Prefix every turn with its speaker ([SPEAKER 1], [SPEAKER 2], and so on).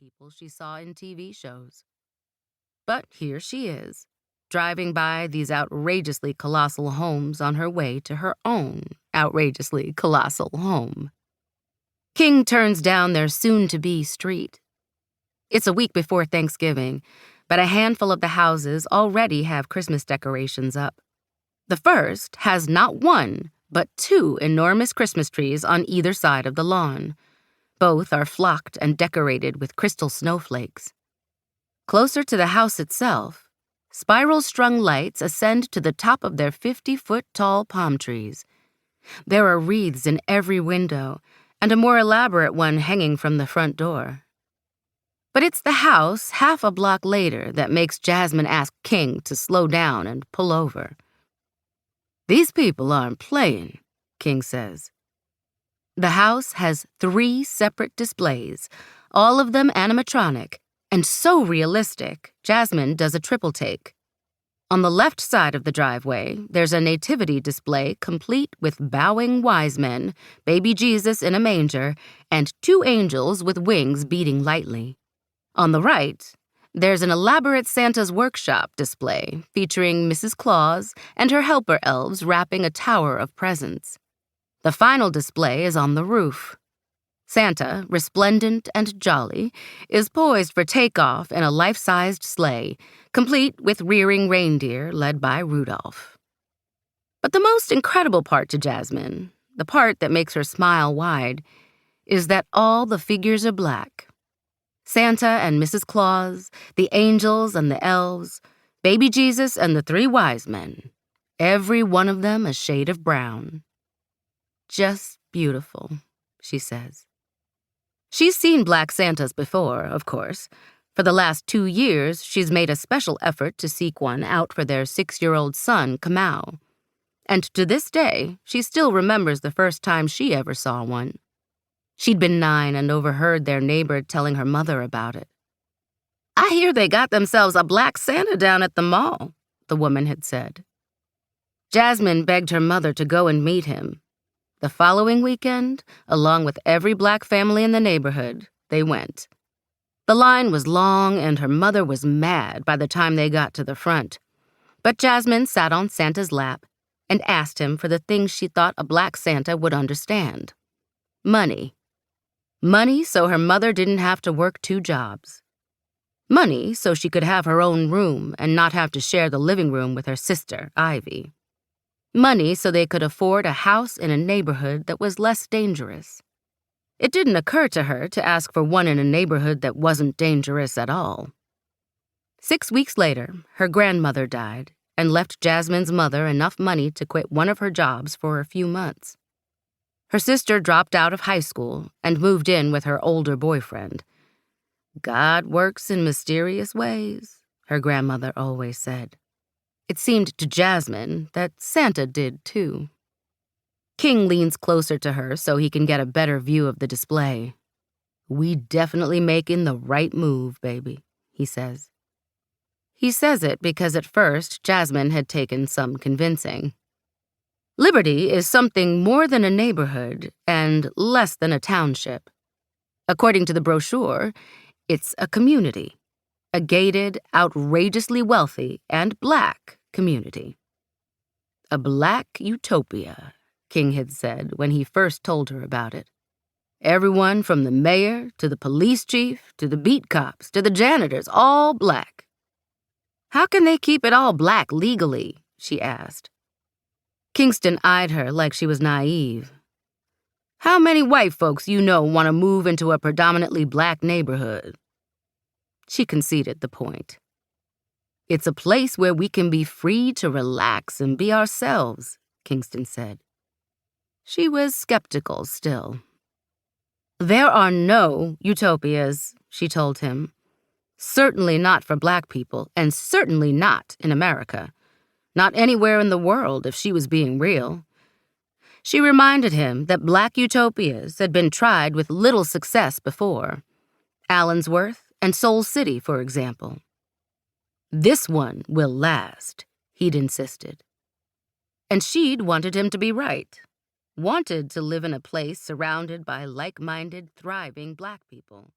[SPEAKER 1] people she saw in TV shows. But here she is, driving by these outrageously colossal homes on her way to her own outrageously colossal home. King turns down their soon-to-be street. It's a week before Thanksgiving, but a handful of the houses already have Christmas decorations up. The first has not one, but two enormous Christmas trees on either side of the lawn. Both are flocked and decorated with crystal snowflakes. Closer to the house itself, spiral-strung lights ascend to the top of their 50-foot-tall palm trees. There are wreaths in every window, and a more elaborate one hanging from the front door. But it's the house half a block later that makes Jasmyn ask King to slow down and pull over. "These people aren't playing," King says. The house has 3 separate displays, all of them animatronic, and so realistic, Jasmyn does a triple take. On the left side of the driveway, there's a nativity display complete with bowing wise men, baby Jesus in a manger, and 2 angels with wings beating lightly. On the right, there's an elaborate Santa's workshop display featuring Mrs. Claus and her helper elves wrapping a tower of presents. The final display is on the roof. Santa, resplendent and jolly, is poised for takeoff in a life-sized sleigh, complete with rearing reindeer led by Rudolph. But the most incredible part to Jasmyn, the part that makes her smile wide, is that all the figures are black. Santa and Mrs. Claus, the angels and the elves, baby Jesus and the 3 wise men, every one of them a shade of brown. "Just beautiful," she says. She's seen black Santas before, of course. For the last 2 years, she's made a special effort to seek one out for their 6-year-old son, Kamau. And to this day, she still remembers the first time she ever saw one. She'd been 9 and overheard their neighbor telling her mother about it. "I hear they got themselves a black Santa down at the mall," the woman had said. Jasmyn begged her mother to go and meet him. The following weekend, along with every black family in the neighborhood, they went. The line was long and her mother was mad by the time they got to the front. But Jasmyn sat on Santa's lap and asked him for the things she thought a black Santa would understand. Money. Money so her mother didn't have to work 2 jobs. Money so she could have her own room and not have to share the living room with her sister, Ivy. Money so they could afford a house in a neighborhood that was less dangerous. It didn't occur to her to ask for one in a neighborhood that wasn't dangerous at all. 6 weeks later, her grandmother died and left Jasmyn's mother enough money to quit one of her jobs for a few months. Her sister dropped out of high school and moved in with her older boyfriend. "God works in mysterious ways," her grandmother always said. It seemed to Jasmyn that Santa did too. King leans closer to her so he can get a better view of the display. "We definitely making the right move, baby," he says. He says it because at first Jasmyn had taken some convincing. Liberty is something more than a neighborhood and less than a township. According to the brochure, it's a community. A gated, outrageously wealthy, and black community. "A black utopia," King had said when he first told her about it. "Everyone from the mayor to the police chief to the beat cops to the janitors, all black." "How can they keep it all black legally?" she asked. Kingston eyed her like she was naive. "How many white folks you know want to move into a predominantly black neighborhood?" She conceded the point. "It's a place where we can be free to relax and be ourselves," Kingston said. She was skeptical still. "There are no utopias," she told him. "Certainly not for black people, and certainly not in America. Not anywhere in the world if she was being real." She reminded him that black utopias had been tried with little success before. Allensworth and Soul City, for example. "This one will last," he'd insisted. And she'd wanted him to be right. Wanted to live in a place surrounded by like-minded, thriving black people.